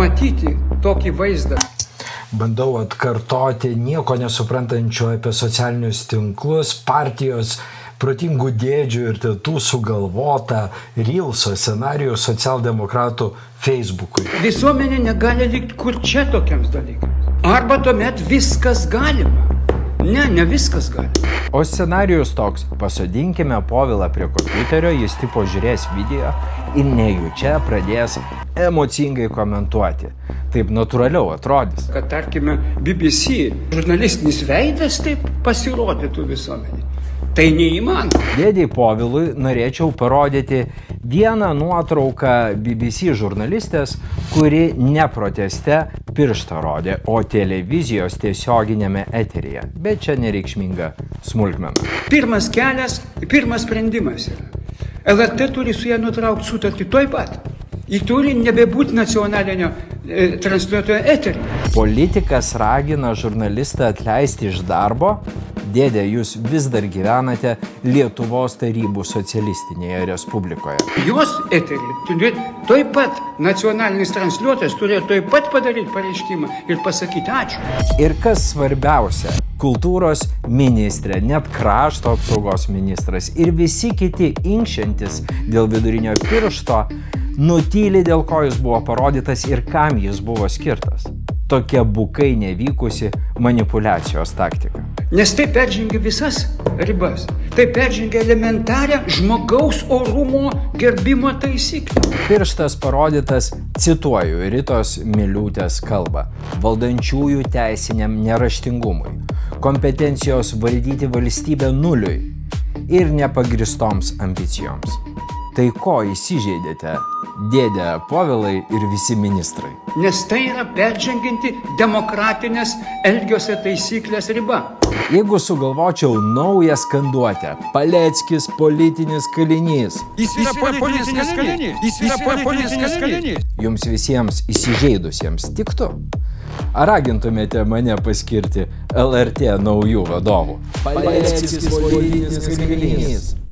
matyti tokį vaizdą. Bandau atkartoti nieko nesuprantančio apie socialinius tinklus, partijos protingų dėdžių ir tėtų sugalvotą Reelso scenarijų socialdemokratų Facebook'ui. Visuomenė negali likti kur čia tokiams dalykams. Arba tuomet viskas galima. Ne viskas galima. O scenarijus toks: pasodinkime Povilą prie kompiuterio, jis tipo žiūrės video ir nejučia pradės emocingai komentuoti. Taip natūraliau atrodys. Kad, tarkime, BBC žurnalistinis veidas taip pasirodytų visuomenė. Tai neįmanoma. Dėdei Povilui norėčiau parodyti vieną nuotrauką BBC žurnalistės, kuri ne proteste pirštą rodė, o televizijos tiesioginėme eteryje. Bet čia nereikšminga smulkmena. Pirmas kelias, pirmas sprendimas yra. LRT turi su ją nutraukti sutartį tuoj pat. Ji turi nebebūti nacionalinio transliuotojo eteryje. Politikas ragina žurnalistą atleisti iš darbo. Dėdė, jūs vis dar gyvenate Lietuvos Tarybų Socialistinėje Respublikoje. Jos eterį turėtų tuoj pat, nacionalinis transliuotojas turėtų tuoj pat padaryti pareiškimą ir pasakyti ačiū. Ir kas svarbiausia, kultūros ministrė, net krašto apsaugos ministras ir visi kiti inkščiantis dėl vidurinio piršto nutyli, dėl ko jis buvo parodytas ir kam jis buvo skirtas. Tokia bukai nevykusi manipuliacijos taktika. Nes tai peržengia visas ribas. Tai peržengia elementarią žmogaus orumo gerbimo taisyklę. Pirštas parodytas, cituoju Ritos Miliūtės kalbą, valdančiųjų teisiniam neraštingumui, kompetencijos valdyti valstybę nuliui ir nepagristoms ambicijoms. Tai ko įsižeidėte, dėdė Povilai ir visi ministrai? Nes tai yra peržengianti demokratinės elgesio taisyklės riba. Jeigu sugalvočiau naują skanduotę, Paleckis politinis kalinys. Jis yra politinis kalinys. Jis yra politinis kalinys. Jums visiems įsižeidusiems tiktų? Ar ragintumėte mane paskirti LRT naujų vadovų? Paleckis politinis kalinys.